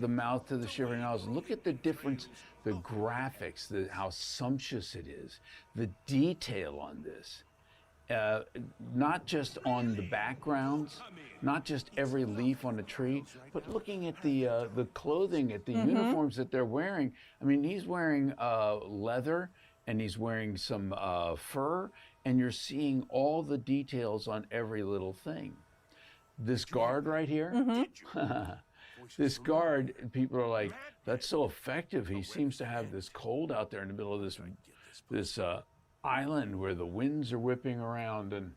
the mouth to the Shivering Isles. Look at the difference, the graphics, how sumptuous it is, the detail on this. Not just on the backgrounds, not just every leaf on a tree, but looking at the clothing, at the uniforms that they're wearing. I mean, he's wearing leather, and he's wearing some fur, and you're seeing all the details on every little thing. This guard right here, this guard, people are like, that's so effective. He seems to have this cold out there in the middle of this island where the winds are whipping around, and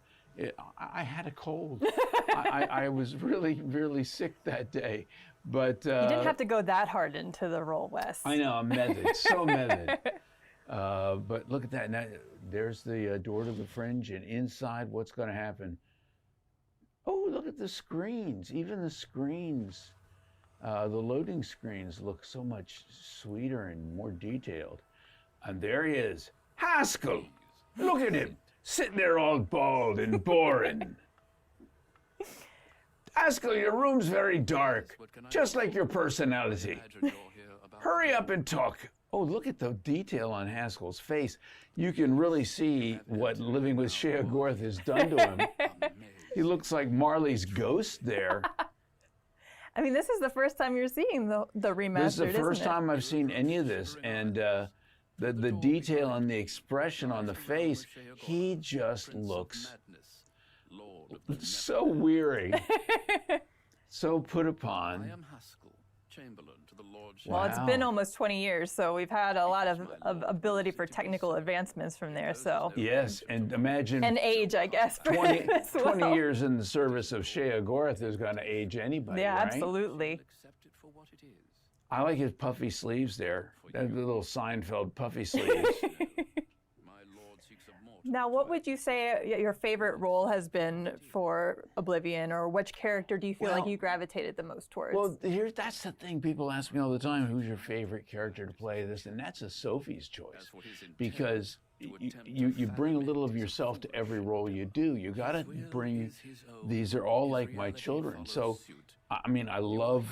I had a cold. I was really, really sick that day. But you didn't have to go that hard into the role, Wes. I know, I'm method, so method. But look at that. Now, there's the door to the fringe, and inside, what's going to happen? Oh, look at the screens. Even the screens, the loading screens look so much sweeter and more detailed. And there he is. Haskell! Look at him, sitting there all bald and boring. Haskell, your room's very dark, just like your personality. Hurry up and talk. Oh, look at the detail on Haskell's face. You can really see what living with Sheogorath has done to him. He looks like Marley's ghost there. I mean, this is the first time you're seeing the remastered, This is the first time I've seen any of this, and the detail and the expression on the face, he just looks so weary, so put upon. Well, it's been almost 20 years, so we've had a lot of ability for technical advancements from there. So yes, and imagine and age, I guess. 20 years in the service of Sheogorath is going to age anybody. Yeah, right? absolutely. I like his puffy sleeves there. That little Seinfeld puffy sleeves. Now, what would you say your favorite role has been for Oblivion, or which character do you feel like you gravitated the most towards? Well, that's the thing. People ask me all the time, who's your favorite character to play this? And that's a Sophie's choice, because you bring a little of yourself to every role you do. You got to bring, these are all like my children. So, I mean, I love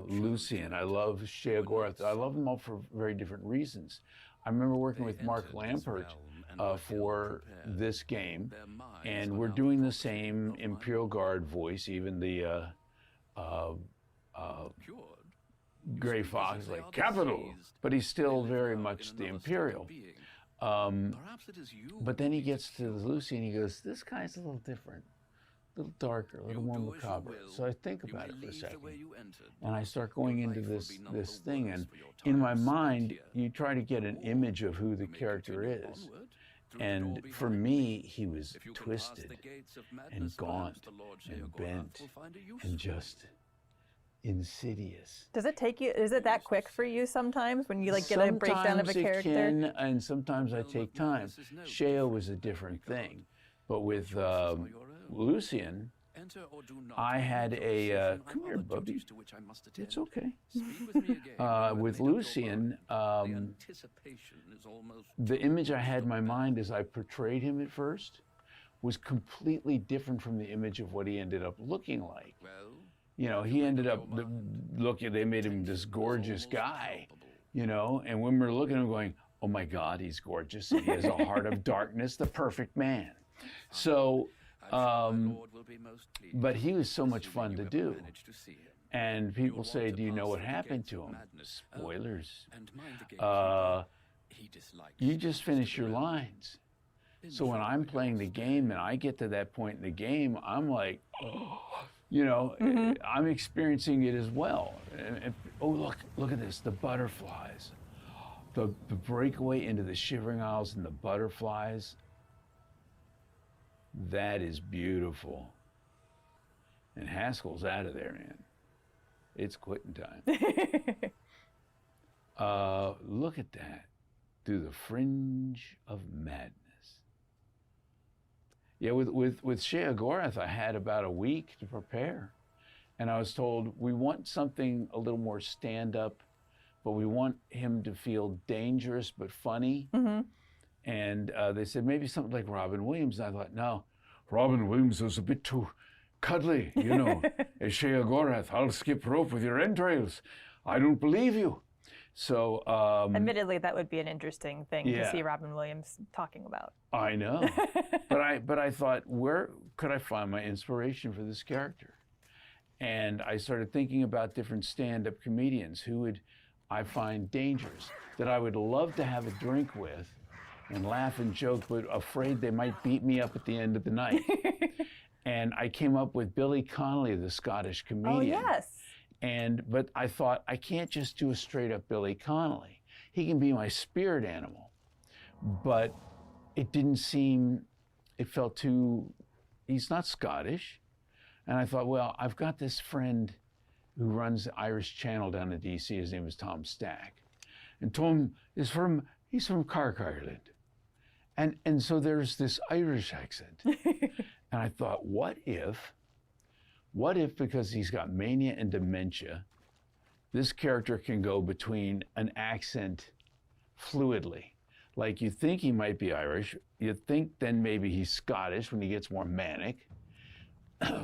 Lucian. I love Sheogorath. I love them all for very different reasons. I remember working with Mark Lampert for this game, and we're doing the same Imperial Guard voice, even the Gray Fox, like capital, but he's still very much the Imperial. But then he gets to Lucy and he goes, this guy's a little different, a little darker, a little more macabre. So I think about it for a second, and I start going into this thing, and in my mind, you try to get an image of who the character is. And for me, he was twisted and gaunt and bent and just insidious. Does it take you, is it that quick for you sometimes when you get a breakdown of a character? Sometimes it can, and sometimes I take time. Sheo was a different thing. But with Lucian, I had a, come here, Bubby. It's okay. With Lucian, the image I had in my mind as I portrayed him at first was completely different from the image of what he ended up looking like. You know, he ended up looking, they made him this gorgeous guy, you know, and when we're looking at him going, oh my God, he's gorgeous, and he has a heart of darkness, the perfect man. So, but he was so much fun to do. And people say, do you know what happened to him? Spoilers. You just finish your lines. So when I'm playing the game and I get to that point in the game, I'm like, oh, you know, I'm experiencing it as well. And, oh, look at this, the butterflies. The breakaway into the Shivering Isles and the butterflies. That is beautiful. And Haskell's out of there, man. It's quitting time. Look at that. Through the fringe of madness. Yeah, with Sheogorath, I had about a week to prepare. And I was told, we want something a little more stand-up, but we want him to feel dangerous but funny. And they said, maybe something like Robin Williams. And I thought, no, Robin Williams was a bit too cuddly, you know. As Sheogorath, I'll skip rope with your entrails. I don't believe you. So, admittedly, that would be an interesting thing to see Robin Williams talking about. I know, but I thought, where could I find my inspiration for this character? And I started thinking about different stand-up comedians who would I find dangerous, that I would love to have a drink with and laugh and joke, but afraid they might beat me up at the end of the night. And I came up with Billy Connolly, the Scottish comedian. Oh, yes. But I thought, I can't just do a straight up Billy Connolly. He can be my spirit animal. But it didn't seem, it felt too, he's not Scottish. And I thought, well, I've got this friend who runs the Irish Channel down in DC. His name is Tom Stack. And Tom is he's from Cork, Ireland. And so there's this Irish accent. And I thought, what if, because he's got mania and dementia, this character can go between an accent fluidly. Like you think he might be Irish, you think then maybe he's Scottish when he gets more manic.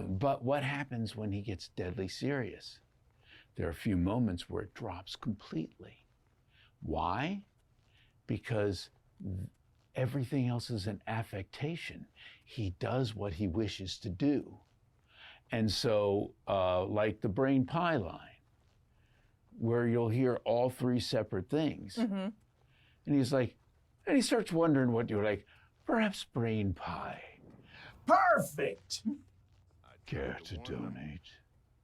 But what happens when he gets deadly serious? There are a few moments where it drops completely. Why? Because everything else is an affectation. He does what he wishes to do. And so, like the brain pie line, where you'll hear all three separate things. Mm-hmm. And he's like, and he starts wondering what you're like, perhaps brain pie. Perfect! Care to donate?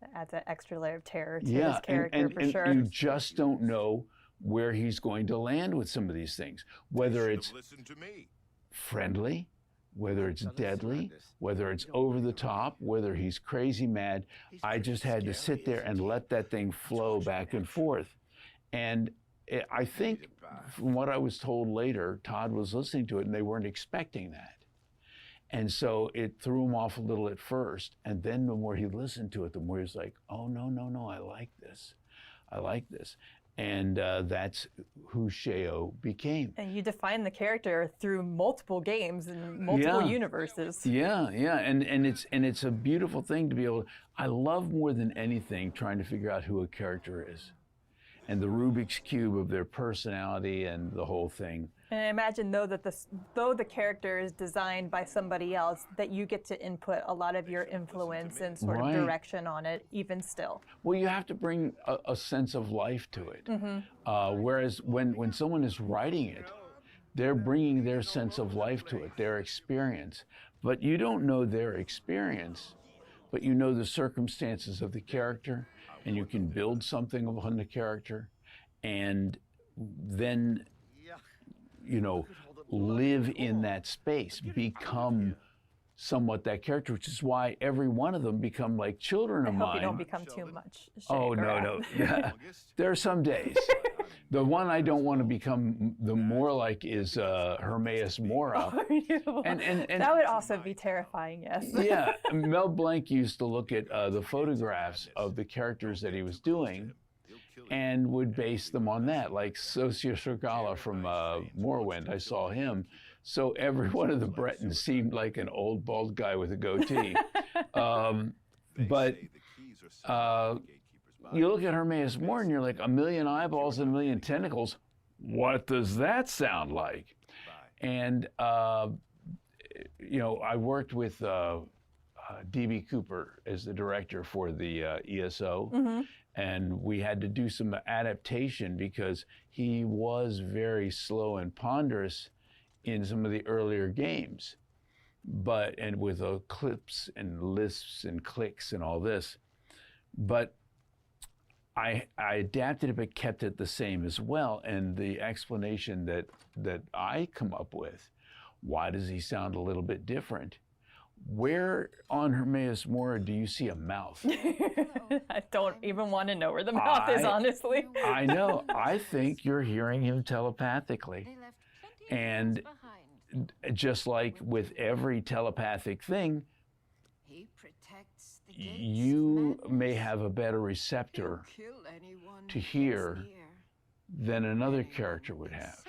That adds an extra layer of terror to his character, for sure. And you just don't know where he's going to land with some of these things. Whether it's friendly, whether it's deadly, whether it's over the top, whether he's crazy mad. I just had to sit there and let that thing flow back and forth. And I think from what I was told later, Todd was listening to it and they weren't expecting that. And so it threw him off a little at first. And then the more he listened to it, the more he was like, oh, no, I like this. I like this. And that's who Sheo became. And you define the character through multiple games and multiple universes. Yeah, and it's a beautiful thing to be able to, I love more than anything trying to figure out who a character is. And the Rubik's Cube of their personality and the whole thing. And I imagine, though, that though the character is designed by somebody else, that you get to input a lot of your influence and sort of direction on it, even still. Well, you have to bring a sense of life to it. Mm-hmm. Whereas when someone is writing it, they're bringing their sense of life to it, their experience. But you don't know their experience, but you know the circumstances of the character, and you can build something upon the character, and then, live in that space, become somewhat that character, which is why every one of them become like children of mine. I hope you don't become too much. Oh, no. There are some days. The one I don't want to become the more like is Hermaeus Mora. And that would also be terrifying, yes. Yeah, Mel Blanc used to look at the photographs of the characters that he was doing and would base them on that, like Sheogorath from Morrowind. I saw him. So every one of the Bretons seemed like an old bald guy with a goatee. But you look at Hermaeus Mora and you're like, a million eyeballs and a million tentacles. What does that sound like? And, I worked with D.B. Cooper as the director for the ESO. Mm-hmm. And we had to do some adaptation because he was very slow and ponderous in some of the earlier games, and with clips and lisps and clicks and all this. But I adapted it but kept it the same as well. And the explanation that I come up with, why does he sound a little bit different? Where on Hermaeus Mora do you see a mouth? I don't even want to know where the mouth is, honestly. I know. I think you're hearing him telepathically. And just like with every telepathic thing, you may have a better receptor to hear than another character would have.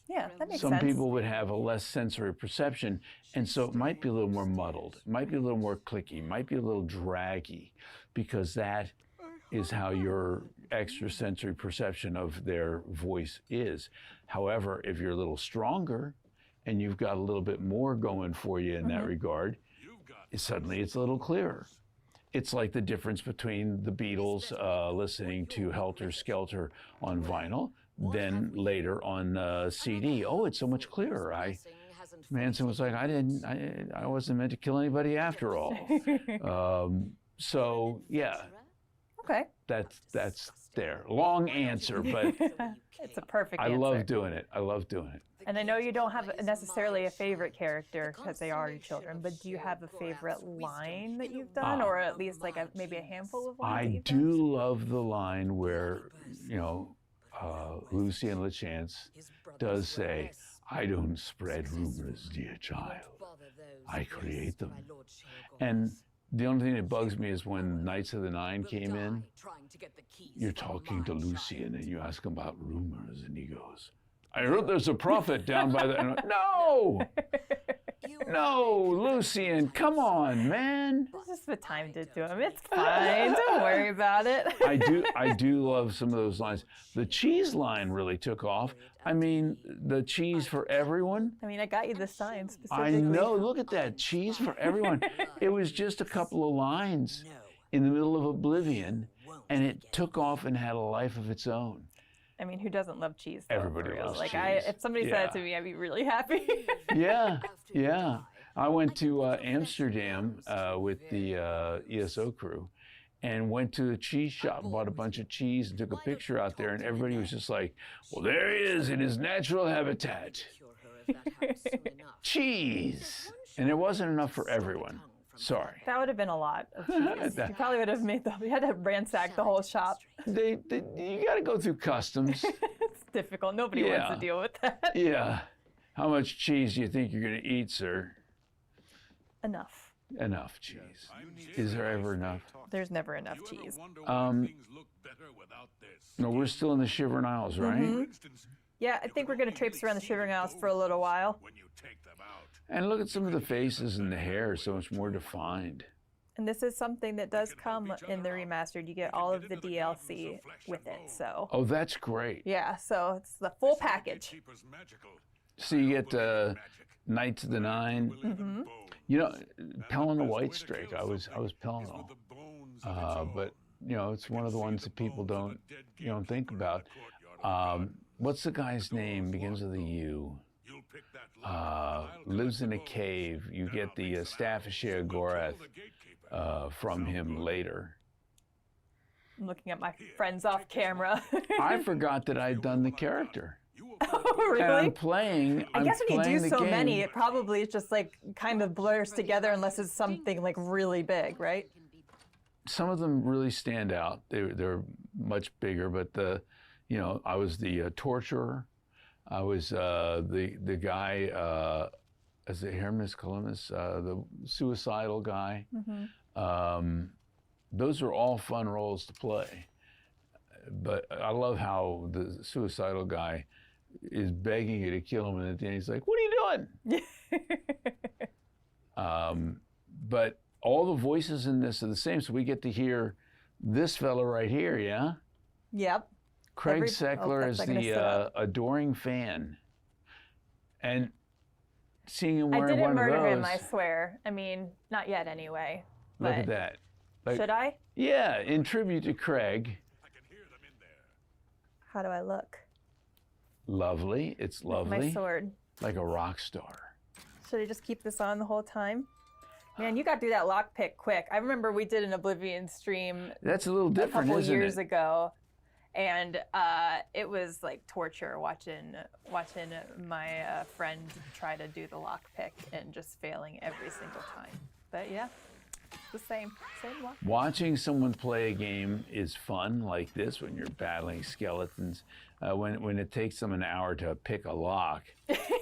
Yeah, that makes sense. sense. Some people would have a less sensory perception, and so it might be a little more muddled. It might be a little more clicky. It might be a little draggy, because that is how your extrasensory perception of their voice is. However, if you're a little stronger and you've got a little bit more going for you in that regard, suddenly it's a little clearer. It's like the difference between the Beatles listening to Helter Skelter on vinyl, then later on CD. Oh, it's so much clearer. Manson was like, I wasn't meant to kill anybody after all. So yeah. Okay. That's there. Long answer, but it's a perfect I answer. love doing it. I love doing it. And I know you don't have necessarily a favorite character because they are your children, but do you have a favorite line that you've done, or at least like maybe a handful of lines? I do love the line where, Lucy and LeChance does say, "I don't spread rumors, dear child. I create them." And the only thing that bugs me is when Knights of the Nine came in, you're talking to Lucian and you ask him about rumors, and he goes, "I heard there's a prophet down by the..." And I'm like, no! No, Lucian, come on, man. It's just the time to do them. It's fine. Don't worry about it. I do love some of those lines. The cheese line really took off. I mean, the cheese for everyone. I mean, I got you this time specifically. I know. Look at that. Cheese for everyone. It was just a couple of lines in the middle of Oblivion, and it took off and had a life of its own. I mean, who doesn't love cheese? Though, Everybody loves cheese. If somebody said it to me, I'd be really happy. Yeah. I went to Amsterdam with the ESO crew, and went to a cheese shop, bought a bunch of cheese, and took a picture out there, and everybody was just like, "Well, there he is in his natural habitat. Cheese!" And it wasn't enough for everyone. Sorry. That would have been a lot of cheese. You probably would have we had to ransack the whole shop. You got to go through customs. It's difficult. Nobody wants to deal with that. Yeah. How much cheese do you think you're going to eat, sir? Enough. Enough cheese. Is there ever enough? There's never enough cheese. No, we're still in the Shivering Isles, right? Mm-hmm. Yeah, I think we're going to traipse around the Shivering Isles for a little while. And look at some of the faces, and the hair is so much more defined. And this is something that does come in the remastered. You get all of the DLC with it, so. Oh, that's great. Yeah, so it's the full package. So you get Knights of the Nine. Mm-hmm. You know, Pelin the White Strake. I was Pelin. But it's one of the ones that people don't think about. What's the guy's name? Begins with a U. Lives in a cave. You get the staff of Sheogorath from him later. I'm looking at my friends off camera. I forgot that I'd done the character. Oh, really? And I'm playing. I guess when you do so game. many, it probably is just like kind of blurs together unless it's something like really big, right? Some of them really stand out. They're much bigger, but I was the torturer. I was the guy as the Hermes Columbus, the suicidal guy. Mm-hmm. Those are all fun roles to play. But I love how the suicidal guy is begging you to kill him, and at the end he's like, "What are you doing?" But all the voices in this are the same, so we get to hear this fellow right here, yeah? Yep. Craig Seckler is the adoring fan. And seeing him wearing one of those... I didn't murder him, I swear. I mean, not yet anyway. Look at that. Should I? Yeah, in tribute to Craig. How do I look? Lovely. It's lovely. My sword. Like a rock star. Should I just keep this on the whole time? Man, you got through that lockpick quick. I remember we did an Oblivion stream. That's a little different, isn't it? A couple years years ago. And it was like torture watching my friend try to do the lockpick and just failing every single time. But yeah, the same lock. Watching someone play a game is fun, like this, when you're battling skeletons. When it takes them an hour to pick a lock,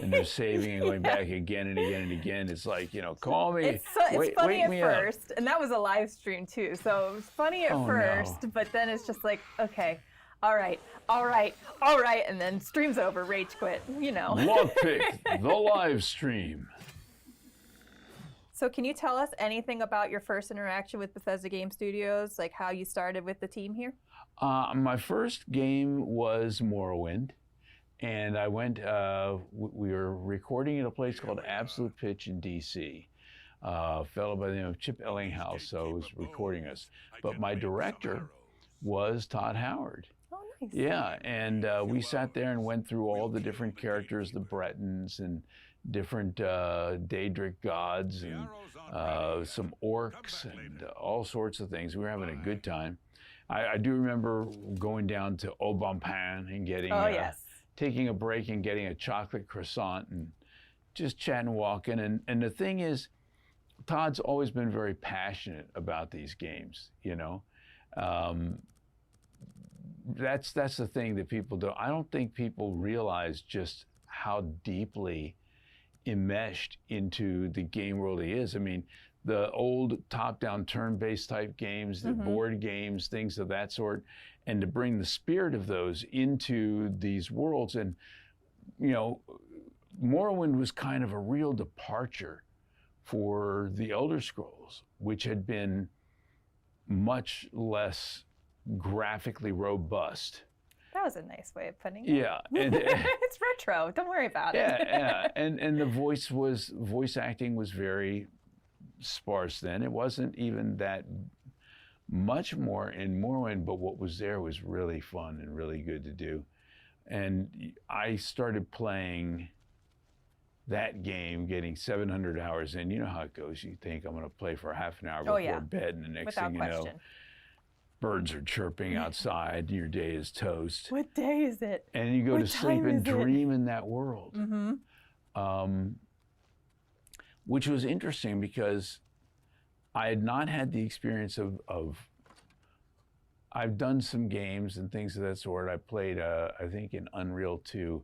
and they're saving and going back again and again and again, it's like, call me. It's funny at first, and that was a live stream too, so it was funny at first, but then it's just like, okay, all right, and then stream's over, rage quit, Lockpick, the live stream. So can you tell us anything about your first interaction with Bethesda Game Studios, like how you started with the team here? My first game was Morrowind, and I went. We were recording at a place called Absolute Pitch in D.C. A fellow by the name of Chip Ellinghouse was recording us, but my director was Todd Howard. Oh, nice. Yeah, and we sat there and went through all the different characters, the Bretons and different Daedric gods and some orcs and all sorts of things. We were having a good time. I do remember going down to Au Bon Pain and getting, taking a break and getting a chocolate croissant and just chatting and walking. And the thing is, Todd's always been very passionate about these games, you know. That's the thing that people don't. I don't think people realize just how deeply enmeshed into the game world he is. I mean, the old top-down turn-based type games, the board games, things of that sort, and to bring the spirit of those into these worlds. And, you know, Morrowind was kind of a real departure for the Elder Scrolls, which had been much less graphically robust. That was a nice way of putting it. Yeah. And, it's retro. Don't worry about it. Yeah. And the voice acting was very sparse then. It wasn't even that much more in Morrowind, but what was there was really fun and really good to do. And I started playing that game, getting 700 hours in. You know how it goes. You think, I'm going to play for half an hour before bed, and the next thing you know, birds are chirping outside, your day is toast. What day is it? And you go to sleep and dream in that world. Which was interesting because I had not had the experience of I've done some games and things of that sort. I played, I think in Unreal 2,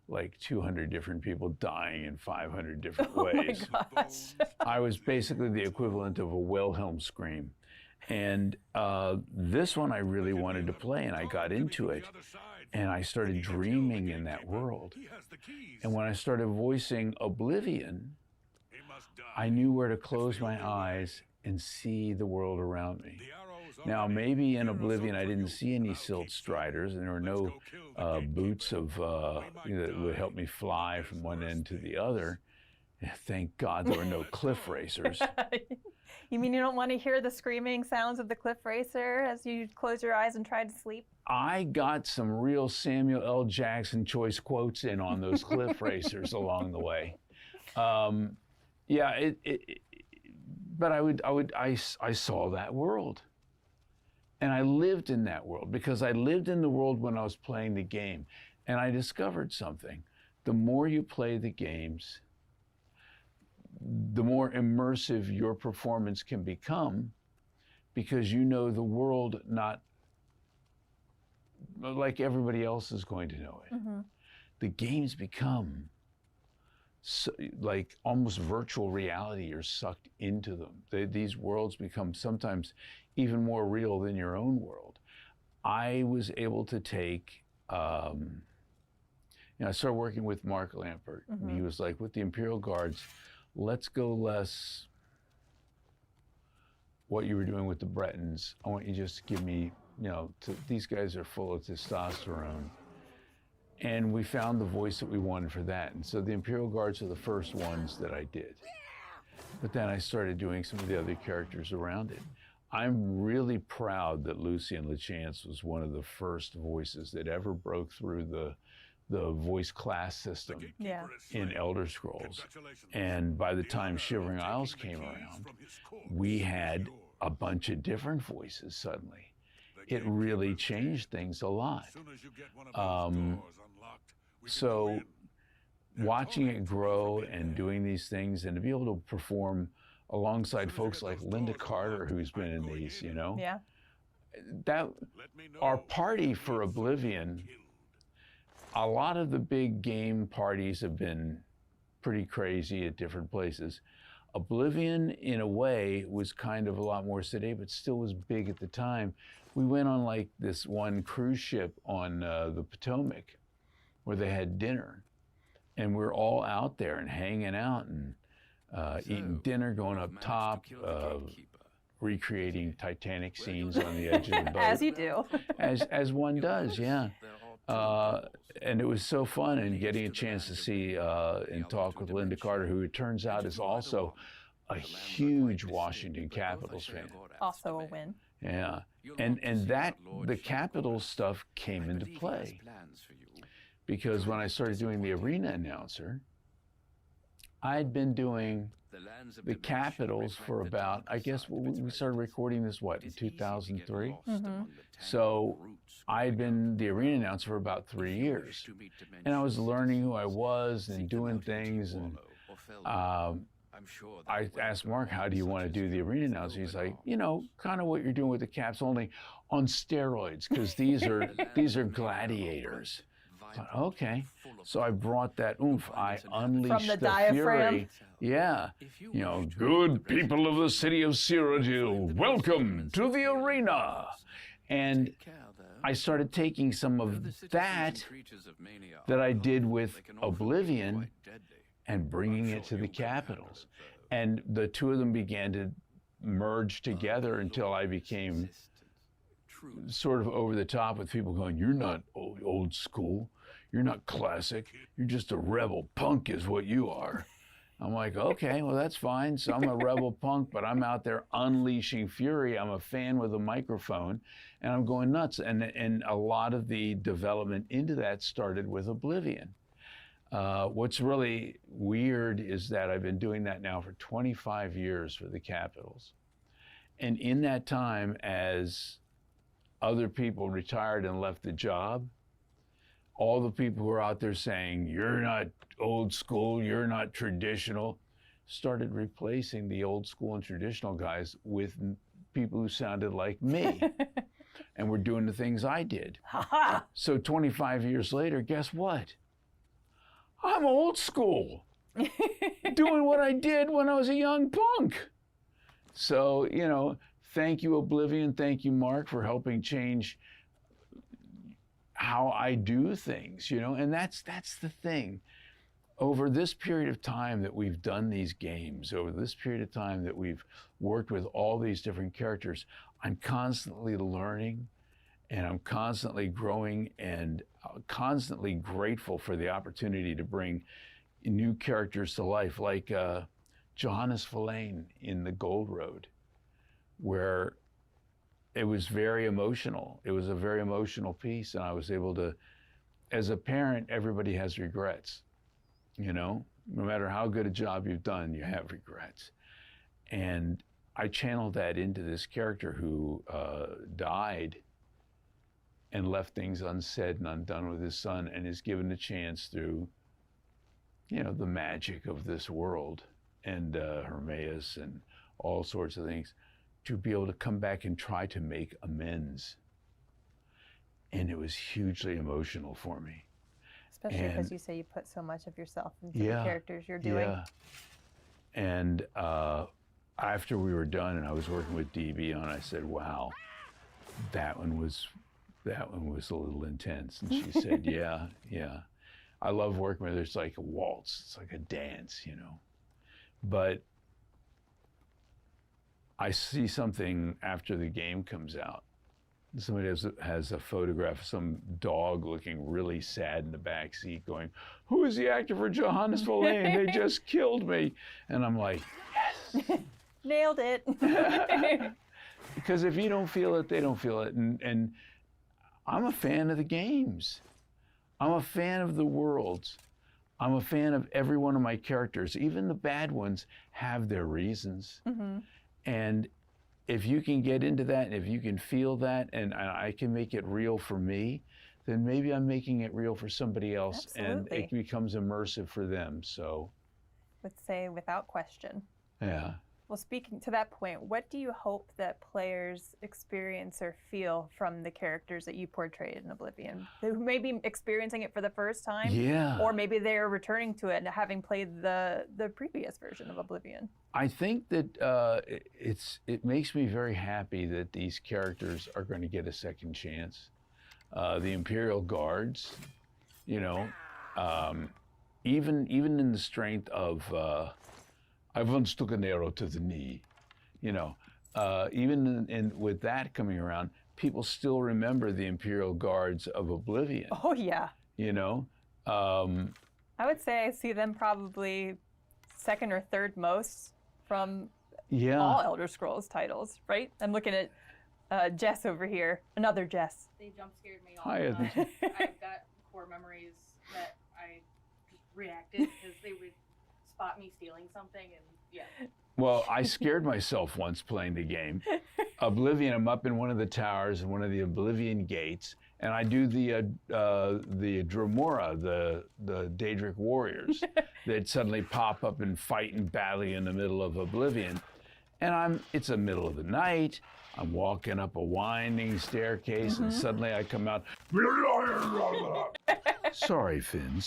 like 200 different people dying in 500 different ways. Oh my gosh. I was basically the equivalent of a Wilhelm scream. And this one I really wanted to play, and I got into it, and I started dreaming in that world. And when I started voicing Oblivion, I knew where to close my eyes and see the world around me. Now, maybe in Oblivion I didn't see any silt striders, and there were no boots of that would help me fly from one end to the other. Thank God there were no cliff racers. You mean you don't want to hear the screaming sounds of the cliff racer as you close your eyes and try to sleep? I got some real Samuel L. Jackson choice quotes in on those cliff racers along the way. Yeah, but I saw that world. And I lived in that world because I lived in the world when I was playing the game. And I discovered something. The more you play the games, the more immersive your performance can become because you know the world not like everybody else is going to know it. The games become so, like almost virtual reality. You're sucked into them. These worlds become sometimes even more real than your own world. I was able to take, I started working with Mark Lampert, and he was like, with the Imperial Guards, let's go less what you were doing with the Bretons. I want you just to give me, these guys are full of testosterone. And we found the voice that we wanted for that. And so the Imperial Guards are the first ones that I did. But then I started doing some of the other characters around it. I'm really proud that Lucien Lachance was one of the first voices that ever broke through the voice class system in Elder Scrolls. And by the time Shivering Isles came around, we had a bunch of different voices suddenly. It really changed things a lot. So watching it grow and doing these things and to be able to perform alongside folks like Linda Carter, who's been in these, that our party for Oblivion, a lot of the big game parties have been pretty crazy at different places. Oblivion, in a way, was kind of a lot more sedate, but still was big at the time. We went on like this one cruise ship on the Potomac where they had dinner. And we're all out there and hanging out and eating dinner, going up top, recreating Titanic scenes on the edge of the boat. As you do. As one does, yeah. And it was so fun, and getting a chance to see and talk with Linda Carter, who it turns out is also a huge Washington Capitals fan. Also a win. Yeah, and that the Capitals stuff came into play because when I started doing the arena announcer, I'd been doing the Capitals for about, I guess we started recording this, what, in 2003? Mm-hmm. So I'd been the arena announcer for about 3 years. And I was learning who I was and doing things. And I asked Mark, how do you want to do the arena announcer? He's like, you know, kind of what you're doing with the Caps, only on steroids, because these are gladiators. I thought, okay. So I brought that oomph. I unleashed From the diaphragm. fury. Yeah. You know, good people of the city of Cyrodiil, welcome to the arena. And I started taking some of that I did with Oblivion and bringing it to the Capitals. And the two of them began to merge together until I became sort of over the top with people going, you're not old school. You're not classic. You're just a rebel punk is what you are. I'm like, okay, well, that's fine. So I'm a rebel punk, but I'm out there unleashing fury. I'm a fan with a microphone, and I'm going nuts. And a lot of the development into that started with Oblivion. What's really weird is that I've been doing that now for 25 years for the Capitals. And in that time, as other people retired and left the job, all the people who are out there saying, you're not old school, you're not traditional, started replacing the old school and traditional guys with people who sounded like me and were doing the things I did. So 25 years later, guess what? I'm old school, doing what I did when I was a young punk. So, you know, thank you, Oblivion. Thank you, Mark, for helping change how I do things, you know, and that's the thing. Over this period of time that we've done these games, over this period of time that we've worked with all these different characters, I'm constantly learning and I'm constantly growing and constantly grateful for the opportunity to bring new characters to life, like Johannes Verlaine in The Gold Road, where it was very emotional. It was a very emotional piece, and I was able to, as a parent, everybody has regrets, you know? No matter how good a job you've done, you have regrets. And I channeled that into this character who died and left things unsaid and undone with his son, and is given a chance through, you know, the magic of this world and Hermaeus and all sorts of things, to be able to come back and try to make amends. And it was hugely emotional for me. Especially because you say you put so much of yourself into the characters you're doing. Yeah. And after we were done and I was working with DB on, I said, wow, that one was a little intense. And she said, yeah. I love working with her. It's like a waltz. It's like a dance, you know. But I see something after the game comes out. Somebody has a photograph of some dog looking really sad in the back seat going, who is the actor for Johannes Verlaine? They just killed me. And I'm like, yes. Nailed it. Because if you don't feel it, they don't feel it. And I'm a fan of the games. I'm a fan of the worlds. I'm a fan of every one of my characters. Even the bad ones have their reasons. Mm-hmm. And if you can get into that, and if you can feel that, and I can make it real for me, then maybe I'm making it real for somebody else. Absolutely. And it becomes immersive for them, so. Would say without question. Yeah. Well, speaking to that point, what do you hope that players experience or feel from the characters that you portrayed in Oblivion? Who may be experiencing it for the first time, or maybe they're returning to it and having played the previous version of Oblivion. I think that it makes me very happy that these characters are going to get a second chance. The Imperial Guards, you know, even in the strength of I once took an arrow to the knee, you know, even with that coming around, people still remember the Imperial Guards of Oblivion. Oh yeah. You know, I would say I see them probably second or third most from all Elder Scrolls titles, right? I'm looking at Jess over here, another Jess. They jump scared me all Hi, the time. I've got core memories that I just reacted because they would spot me stealing something, and yeah. Well, I scared myself once playing the game. Oblivion, I'm up in one of the towers, one of the Oblivion gates, and I do the Dromora, the Daedric warriors that suddenly pop up and fight and battle in the middle of Oblivion. And it's the middle of the night, I'm walking up a winding staircase, and suddenly I come out, sorry, Finn,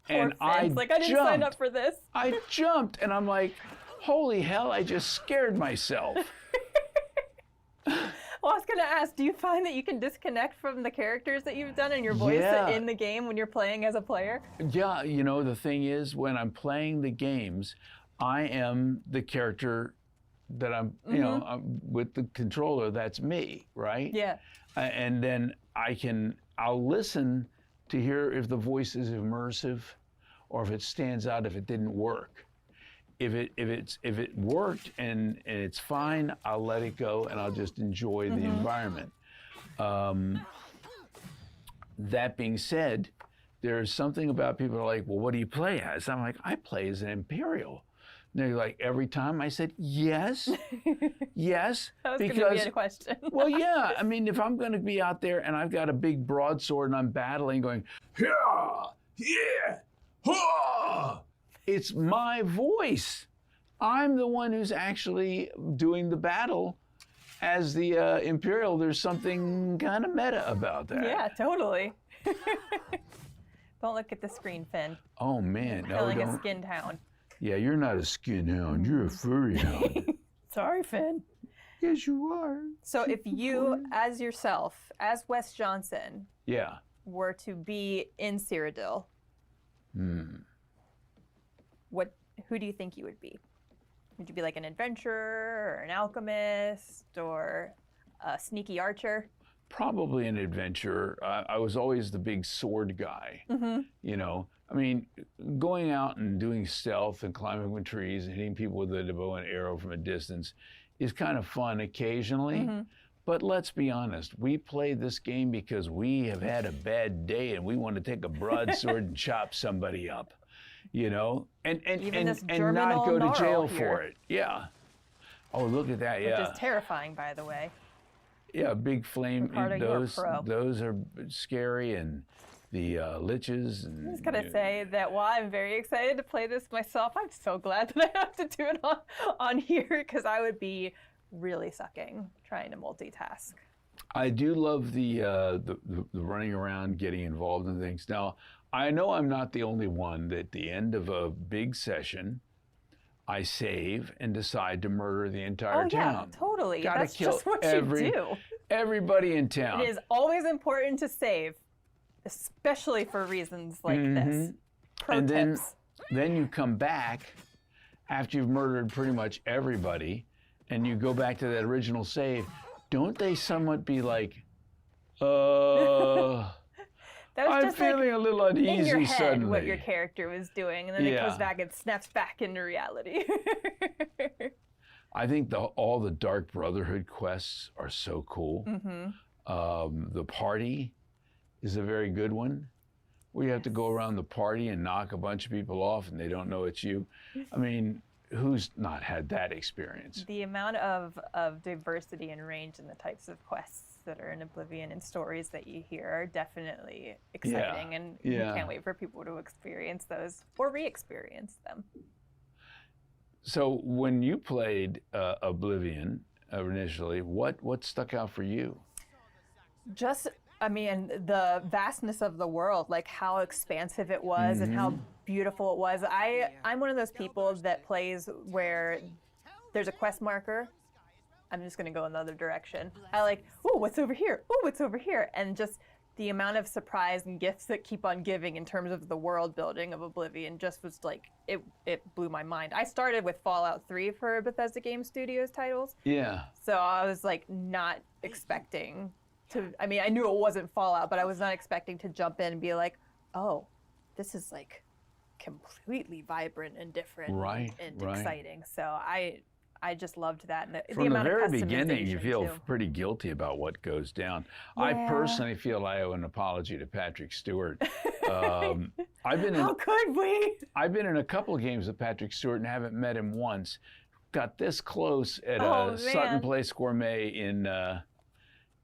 and I like, I didn't sign up for this. I jumped, and I'm like, holy hell, I just scared myself. Well, I was going to ask, do you find that you can disconnect from the characters that you've done and your voice in the game when you're playing as a player? Yeah, you know, the thing is, when I'm playing the games, I am the character that I'm, you know, I'm with the controller, that's me, right? Yeah. And then I'll listen to hear if the voice is immersive or if it stands out, if it didn't work. If it worked and it's fine, I'll let it go and I'll just enjoy the environment. That being said, there's something about people who are like, well, what do you play as? I'm like, I play as an Imperial. And they're like, every time? I said, yes, yes. That was going to be a question. Well, yeah. I mean, if I'm going to be out there and I've got a big broadsword and I'm battling going, yeah, ha! It's my voice. I'm the one who's actually doing the battle. As the Imperial, there's something kind of meta about that. Yeah, totally. Don't look at the screen, Finn. Oh, man. No, Feeling don't. a skinned hound. Yeah, you're not a skin hound. You're a furry hound. Sorry, Finn. Yes, you are. So if you, as yourself, as Wes Johnson, were to be in Cyrodiil, who do you think you would be? Would you be like an adventurer or an alchemist or a sneaky archer? Probably an adventurer. I was always the big sword guy. You know, I mean, going out and doing stealth and climbing with trees and hitting people with a bow and arrow from a distance is kind of fun occasionally. But let's be honest, we play this game because we have had a bad day and we want to take a broadsword and chop somebody up, you know, and not go to jail for it. Yeah. Oh, look at that. Which is terrifying, by the way. Yeah, big flame. Ricardo, those are scary, and the liches. And, I was gonna say that while I'm very excited to play this myself, I'm so glad that I have to do it on here because I would be really sucking trying to multitask. I do love the running around, getting involved in things. Now, I know I'm not the only one that at the end of a big session, I save and decide to murder the entire town. Yeah, totally. Gotta That's kill just what you do. Everybody in town. It is always important to save, especially for reasons like this. Pro and tips. Then you come back after you've murdered pretty much everybody, and you go back to that original save. Don't they somewhat be like, That was I'm just feeling like a little uneasy in your head suddenly. what your character was doing, and then it goes back and snaps back into reality. I think all the Dark Brotherhood quests are so cool. The party is a very good one, where you have to go around the party and knock a bunch of people off and they don't know it's you. I mean, who's not had that experience? The amount of diversity and range in the types of quests that are in Oblivion and stories that you hear are definitely exciting, and you can't wait for people to experience those or re-experience them. So when you played Oblivion initially, what stuck out for you? Just, I mean, the vastness of the world, like how expansive it was and how beautiful it was. I'm one of those people that plays where there's a quest marker. I'm just going to go in the other direction. I like, oh, what's over here? Oh, what's over here? And just the amount of surprise and gifts that keep on giving in terms of the world building of Oblivion just was like, it blew my mind. I started with Fallout 3 for Bethesda Game Studios titles. Yeah. So I was like not expecting to, I mean, I knew it wasn't Fallout, but I was not expecting to jump in and be like, oh, this is like completely vibrant and different and exciting. So I just loved that. And From the very beginning, you customization, feel too. pretty guilty about what goes down. Yeah. I personally feel I owe an apology to Patrick Stewart. I've been How could we? I've been in a couple of games with Patrick Stewart and haven't met him once. Got this close at Sutton Place Gourmet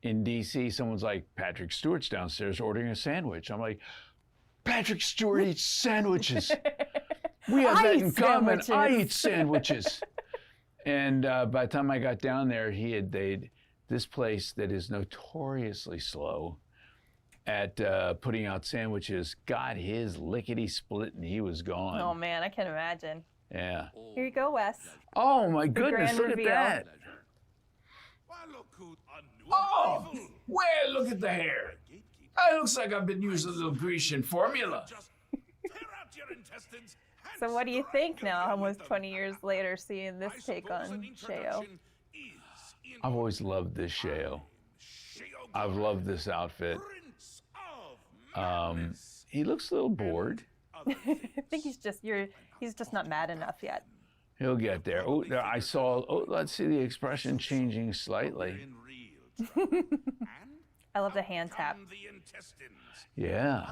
in D.C. Someone's like, Patrick Stewart's downstairs ordering a sandwich. I'm like, Patrick Stewart eats sandwiches. We have that in common. I eat sandwiches. And by the time I got down there, they'd this place that is notoriously slow at putting out sandwiches got his lickety split and he was gone. Oh man, I can imagine. Yeah. Here you go, Wes. Oh my goodness, grand look reveal. at that. Oh, well, look at the hair. It looks like I've been using a little Grecian formula. So what do you think now, almost 20 years later, seeing this take on Sheo? I've always loved this Sheo. I've loved this outfit. He looks a little bored. I think he's just not mad enough yet. He'll get there. Oh, I saw, let's see the expression changing slightly. I love the hand tap. Yeah.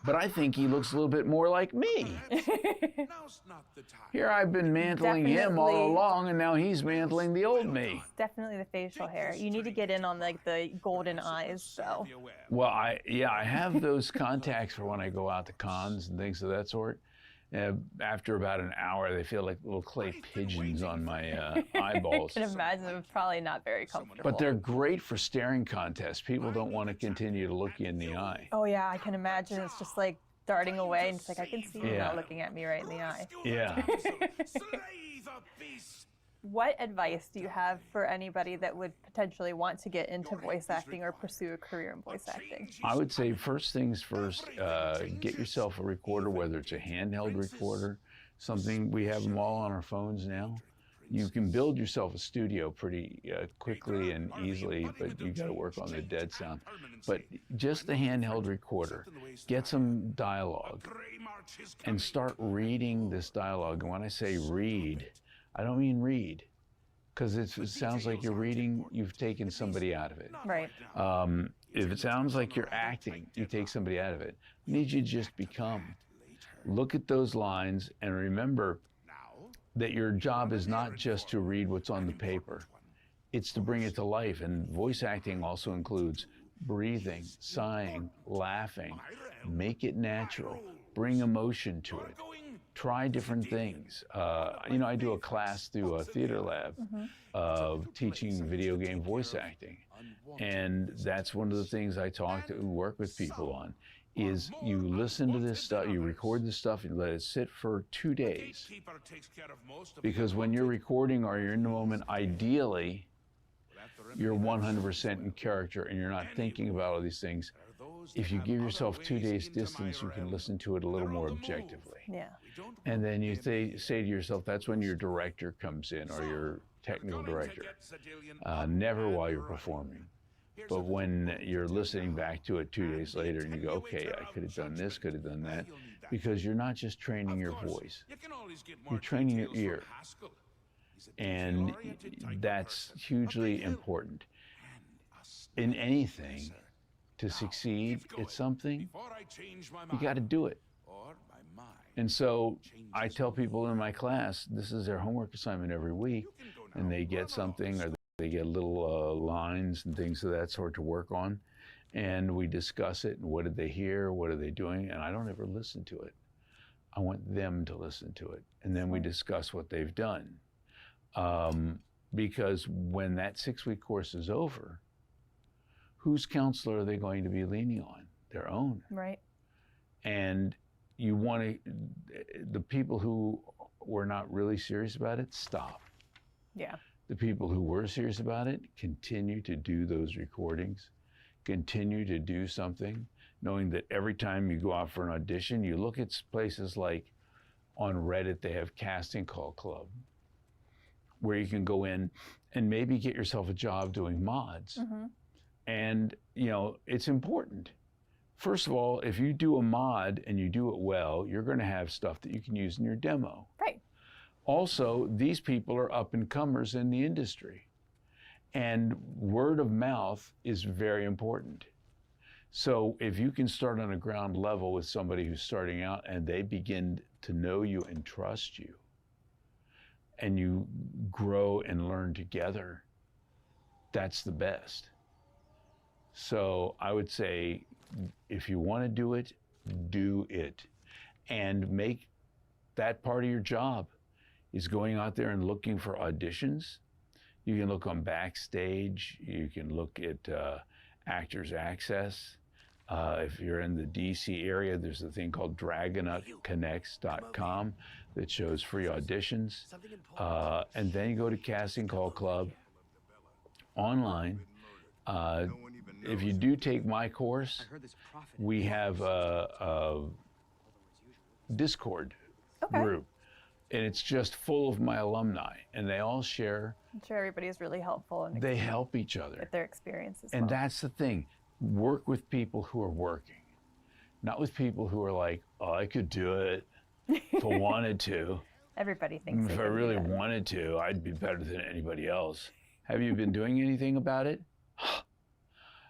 But I think he looks a little bit more like me. Here I've been mantling him all along, and now he's mantling the old me. Definitely the facial hair. You need to get in on like the golden eyes, though. Well, I have those contacts for when I go out to cons and things of that sort. After about an hour, they feel like little clay pigeons on my eyeballs. I can imagine it's probably not very comfortable. But they're great for staring contests. People don't want to continue to look you in the eye. Oh yeah, I can imagine. It's just like darting away, and it's like I can see you not looking at me right in the eye. Yeah. What advice do you have for anybody that would potentially want to get into voice acting or pursue a career in voice acting? I would say first things first, get yourself a recorder, whether it's a handheld recorder, something, we have them all on our phones now. You can build yourself a studio pretty quickly and easily, but you got to work on the dead sound. But just the handheld recorder, get some dialogue and start reading this dialogue. And when I say read, I don't mean read, because it sounds like you're reading, you've taken somebody out of it. Right. If it sounds like you're acting, you take somebody out of it. I need you to just become. Look at those lines and remember that your job is not just to read what's on the paper. It's to bring it to life. And voice acting also includes breathing, sighing, laughing. Make it natural. Bring emotion to it. Try different things. I do a class through a theater lab of teaching video game voice acting. And that's one of the things I work with people on, is you listen to this stuff, you record this stuff, and let it sit for 2 days. Because when you're recording or you're in the moment, ideally, you're 100% in character and you're not thinking about all these things. If you give yourself 2 days distance, you can listen to it a little more objectively. Yeah. And then you say to yourself, that's when your director comes in, or your technical director. Never while you're performing. But when you're listening back to it 2 days later and you go, okay, I could have done this, could have done that, because you're not just training your voice, you're training your ear. And that's hugely important. In anything, to succeed at something, you got to do it. And so I tell people in my class, this is their homework assignment every week, and they get something, or they get little lines and things of that sort to work on, and we discuss it, and what did they hear, what are they doing, and I don't ever listen to it. I want them to listen to it, and then we discuss what they've done. Because when that 6-week course is over, whose counselor are they going to be leaning on? Their own. Right. And you want to, the people who were not really serious about it, stop. Yeah. The people who were serious about it continue to do those recordings, continue to do something, knowing that every time you go out for an audition, you look at places like on Reddit, they have Casting Call Club, where you can go in and maybe get yourself a job doing mods. And, you know, it's important. First of all, if you do a mod and you do it well, you're going to have stuff that you can use in your demo. Right. Also, these people are up-and-comers in the industry. And word of mouth is very important. So if you can start on a ground level with somebody who's starting out and they begin to know you and trust you, and you grow and learn together, that's the best. So I would say, if you want to do it, do it. And make that part of your job is going out there and looking for auditions. You can look on Backstage. You can look at Actors Access. If you're in the DC area, there's a thing called DragonutConnects.com that shows free auditions. And then you go to Casting Call Club online. If you do take my course, we have a Discord group. And it's just full of my alumni, and they all share. I'm sure everybody is really helpful. And they help each other. With their experiences. And that's the thing. Work with people who are working, not with people who are like, oh, I could do it if I wanted to. Everybody thinks if I really wanted to, I'd be better than anybody else. Have you been doing anything about it?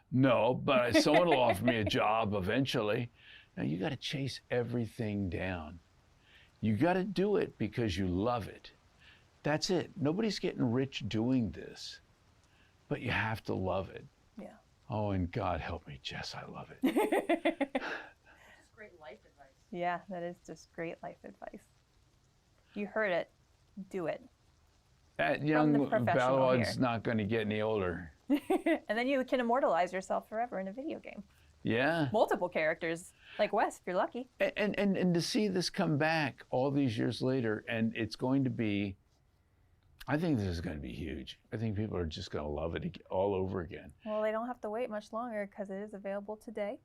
No, but someone will offer me a job eventually. Now you got to chase everything down. You got to do it because you love it. That's it. Nobody's getting rich doing this, but you have to love it. Yeah. Oh, and God help me, Jess, I love it. It's great life advice. Yeah, that is just great life advice. You heard it. Do it. That young Balwad's not going to get any older. And then you can immortalize yourself forever in a video game. Yeah. Multiple characters, like Wes, if you're lucky. And to see this come back all these years later, and it's going to be, I think this is going to be huge. I think people are just going to love it all over again. Well, they don't have to wait much longer because it is available today.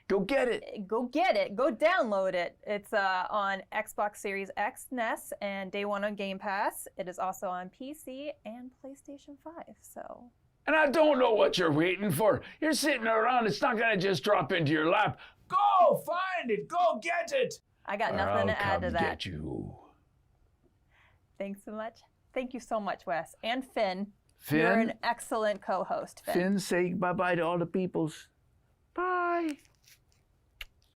Go get it. Go get it. Go download it. It's on Xbox Series X, NES, and day one on Game Pass. It is also on PC and PlayStation 5, so... And I don't know what you're waiting for. You're sitting around. It's not going to just drop into your lap. Go find it. Go get it. I got nothing to add to that. I'll get you. Thanks so much. Thank you so much, Wes. And Finn. Finn? You're an excellent co-host, Finn. Finn, say bye-bye to all the peoples. Bye.